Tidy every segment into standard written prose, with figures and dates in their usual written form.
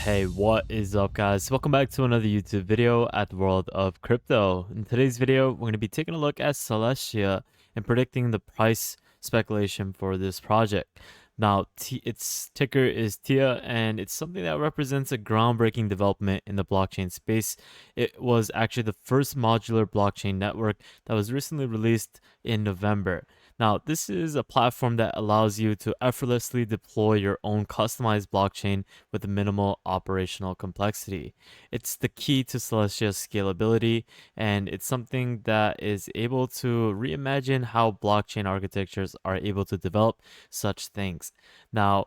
Hey, what is up, guys? Welcome back to another YouTube video at the World of Crypto. In today's video, we're going to be taking a look at Celestia and predicting the price speculation for this project. Now, its ticker is TIA, and it's something that represents a groundbreaking development in the blockchain space. It was actually the first modular blockchain network that was recently released in November. Now, this is a platform that allows you to effortlessly deploy your own customized blockchain with minimal operational complexity. It's the key to Celestia's scalability, and it's something that is able to reimagine how blockchain architectures are able to develop such things. Now,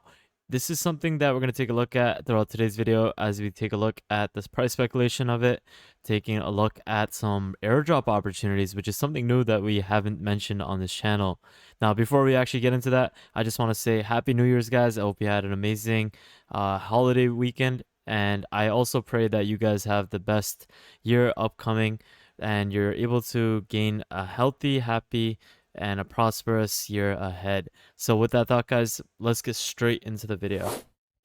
this is something that we're going to take a look at throughout today's video as we take a look at this price speculation of it, taking a look at some airdrop opportunities, which is something new that we haven't mentioned on this channel. Now, before we actually get into that, I just want to say Happy New Year's, guys. I hope you had an amazing holiday weekend. And I also pray that you guys have the best year upcoming and you're able to gain a healthy, happy, and a prosperous year ahead. So with that thought, guys, let's get straight into the video.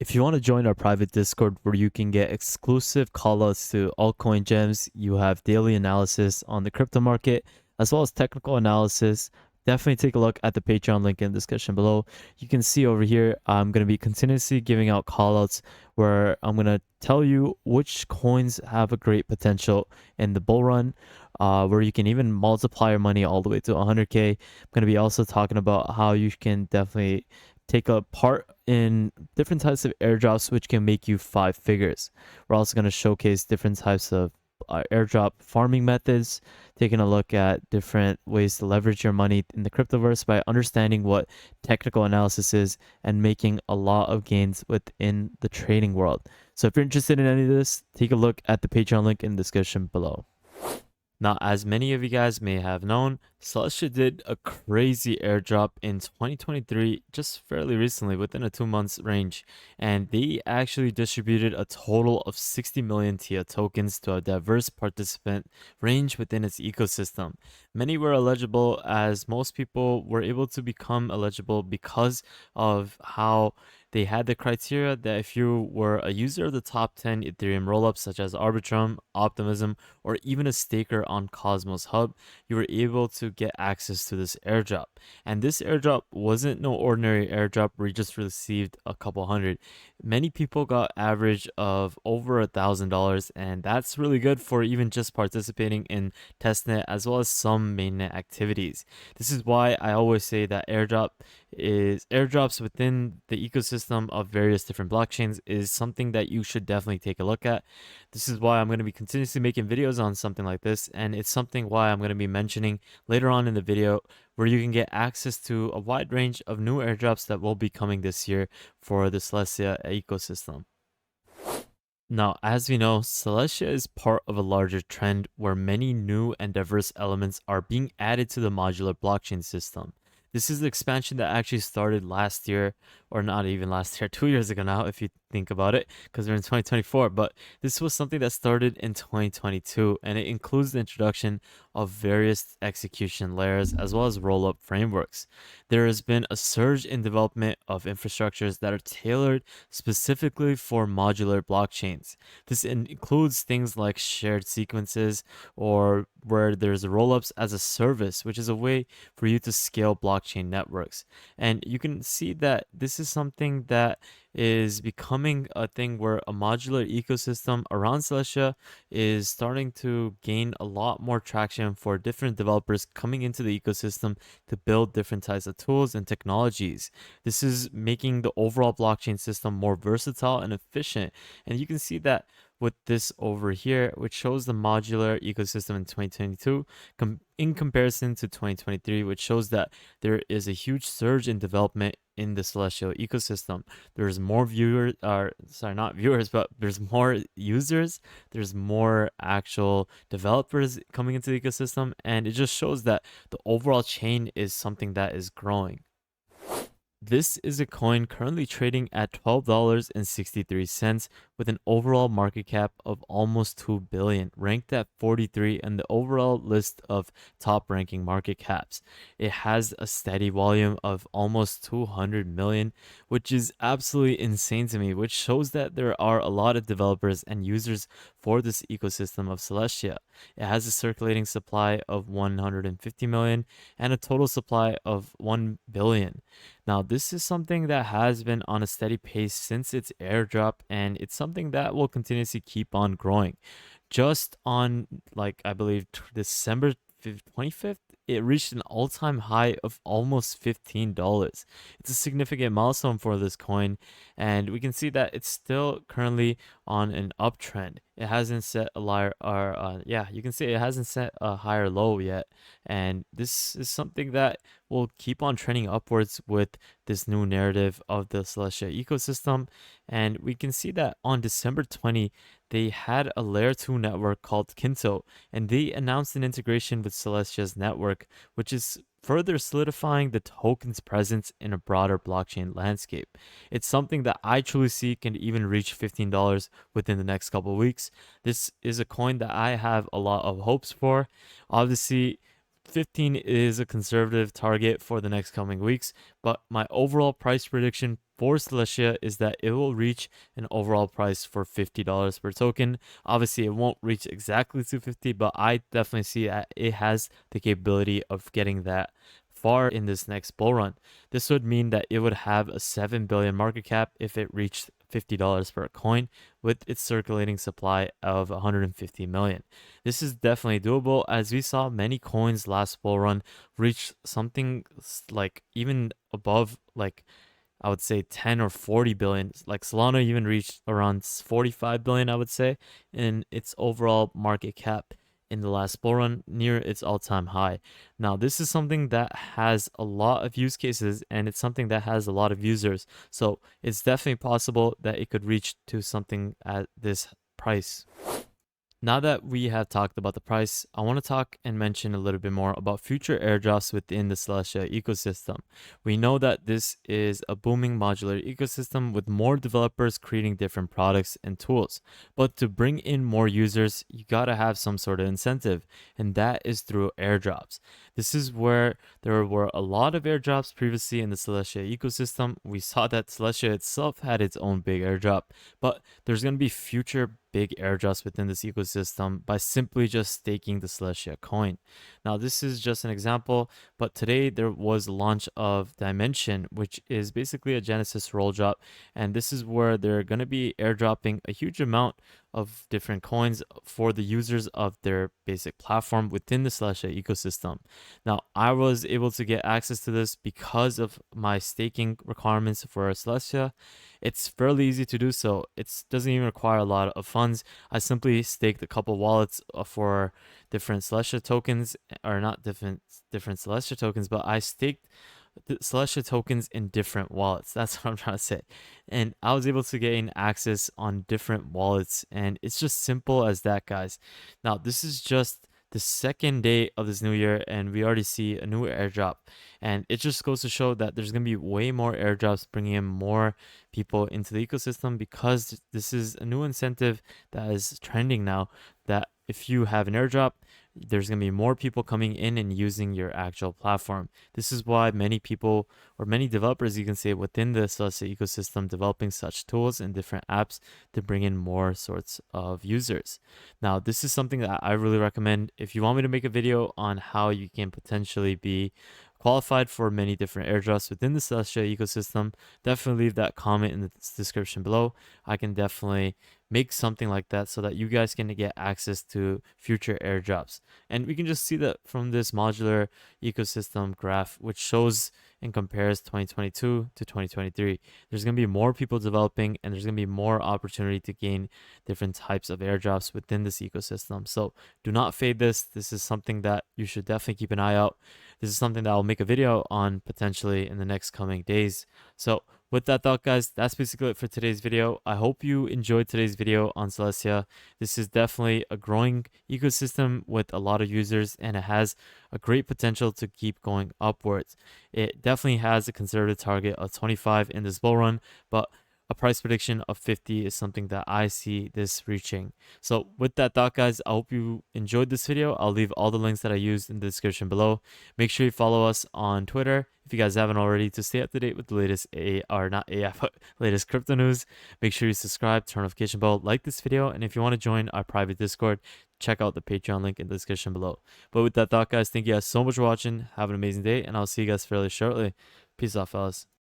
If you want to join our private Discord where you can get exclusive callouts to altcoin gems, you have daily analysis on the crypto market, as well as technical analysis, definitely take a look at the Patreon link in the description below. You can see over here, I'm going to be continuously giving out callouts where I'm going to tell you which coins have a great potential in the bull run, where you can even multiply your money all the way to 100K. I'm going to be also talking about how you can definitely take a part in different types of airdrops, which can make you 5 figures. We're also going to showcase different types of airdrop farming methods, taking a look at different ways to leverage your money in the cryptoverse by understanding what technical analysis is and making a lot of gains within the trading world. So if you're interested in any of this, take a look at the Patreon link in the description below. Now, as many of you guys may have known, Celestia did a crazy airdrop in 2023, just fairly recently, within a 2 months range, and they actually distributed a total of 60 million TIA tokens to a diverse participant range within its ecosystem. Many were eligible, as most people were able to become eligible because of how they had the criteria that if you were a user of the top 10 Ethereum rollups such as Arbitrum, Optimism, or even a staker on Cosmos Hub, you were able to get access to this airdrop. And this airdrop wasn't no ordinary airdrop where you just received a couple hundred. Many people got average of over $1,000, and that's really good for even just participating in testnet as well as some mainnet activities. This is why I always say that airdrops within the ecosystem of various different blockchains is something that you should definitely take a look at. This is why I'm going to be continuously making videos on something like this, and it's something why I'm going to be mentioning later on in the video, where you can get access to a wide range of new airdrops that will be coming this year for the Celestia ecosystem. Now, as we know, Celestia is part of a larger trend where many new and diverse elements are being added to the modular blockchain system. This is the expansion that actually started last year, or not even last year, 2 years ago now, if you think about it, because we're in 2024. But this was something that started in 2022, and it includes the introduction of various execution layers as well as roll-up frameworks. There has been a surge in development of infrastructures that are tailored specifically for modular blockchains. This includes things like shared sequences, or where there's roll-ups as a service, which is a way for you to scale blockchain networks. And you can see that this is something that is becoming a thing where a modular ecosystem around Celestia is starting to gain a lot more traction for different developers coming into the ecosystem to build different types of tools and technologies. This is making the overall blockchain system more versatile and efficient. And you can see that with this over here, which shows the modular ecosystem in 2022 in comparison to 2023, which shows that there is a huge surge in development in the Celestial ecosystem. There's more viewers, or sorry, not viewers, but there's more users, there's more actual developers coming into the ecosystem, and it just shows that the overall chain is something that is growing. This is a coin currently trading at $12.63 with an overall market cap of almost 2 billion, ranked at 43 in the overall list of top ranking market caps. It has a steady volume of almost 200 million, which is absolutely insane to me, which shows that there are a lot of developers and users for this ecosystem of Celestia. It has a circulating supply of 150 million and a total supply of 1 billion. Now, this is something that has been on a steady pace since its airdrop, and it's something that will continuously keep on growing. Just on, like, I believe December 25th, it reached an all-time high of almost $15. It's a significant milestone for this coin, and we can see that it's still currently on an uptrend. It hasn't set a higher, or yeah, you can see it hasn't set a higher low yet, and this is something that will keep on trending upwards with this new narrative of the Celestia ecosystem. And we can see that on December 20, they had a layer 2 network called Kinto, and they announced an integration with Celestia's network, which is further solidifying the token's presence in a broader blockchain landscape. It's something that I truly see can even reach $15 within the next couple of weeks. This is a coin that I have a lot of hopes for. Obviously, 15 is a conservative target for the next coming weeks, but my overall price prediction for Celestia is that it will reach an overall price for $50 per token. Obviously, it won't reach exactly to 50, but I definitely see that it has the capability of getting that far in this next bull run. This would mean that it would have a 7 billion market cap if it reached $50 per coin with its circulating supply of 150 million. This is definitely doable, as we saw many coins last bull run reach something like even above, like, I would say 10 or 40 billion. Like Solana even reached around 45 billion, I would say, in its overall market cap in the last bull run, near its all-time high. Now, this is something that has a lot of use cases, and it's something that has a lot of users. So it's definitely possible that it could reach to something at this price. Now that we have talked about the price, I want to talk and mention a little bit more about future airdrops within the Celestia ecosystem. We know that this is a booming modular ecosystem with more developers creating different products and tools. But to bring in more users, you gotta have some sort of incentive, and that is through airdrops. This is where there were a lot of airdrops previously in the Celestia ecosystem. We saw that Celestia itself had its own big airdrop, but there's going to be future big airdrops within this ecosystem by simply just staking the Celestia coin. Now, this is just an example, but today there was a launch of Dimension, which is basically a Genesis roll drop, and this is where they're going to be airdropping a huge amount of different coins for the users of their basic platform within the Celestia ecosystem. Now, I was able to get access to this because of my staking requirements for Celestia. It's fairly easy to do so. It doesn't even require a lot of funds. I simply staked a couple wallets for different Celestia tokens, or not different Celestia tokens, but I staked the Celestia tokens in different wallets. That's what I'm trying to say. And I was able to gain access on different wallets, and it's just simple as that, guys. Now, this is just the second day of this new year, and we already see a new airdrop. And it just goes to show that there's going to be way more airdrops bringing in more people into the ecosystem, because this is a new incentive that is trending now, that if you have an airdrop, there's going to be more people coming in and using your actual platform. This is why many people, or many developers, you can say, within the Celestia ecosystem, developing such tools and different apps to bring in more sorts of users. Now, this is something that I really recommend. If you want me to make a video on how you can potentially be qualified for many different airdrops within the Celestia ecosystem, definitely leave that comment in the description below. I can definitely make something like that so that you guys can get access to future airdrops. And we can just see that from this modular ecosystem graph, which shows and compares 2022 to 2023. There's going to be more people developing, and there's going to be more opportunity to gain different types of airdrops within this ecosystem. So do not fade this. This is something that you should definitely keep an eye out. This is something that I'll make a video on potentially in the next coming days. So With that thought, guys, that's basically it for today's video. I hope you enjoyed today's video on Celestia. This is definitely a growing ecosystem with a lot of users, and it has a great potential to keep going upwards. It definitely has a conservative target of 25 in this bull run, but a price prediction of 50 is something that I see this reaching. So with that thought, guys, I hope you enjoyed this video. I'll leave all the links that I used in the description below. Make sure you follow us on Twitter if you guys haven't already to stay up to date with the latest not AI, but latest crypto news. Make sure you subscribe, turn notification bell, like this video, and if you want to join our private Discord, check out the Patreon link in the description below. But with that thought, guys, thank you guys so much for watching. Have an amazing day, and I'll see you guys fairly shortly. Peace out, fellas.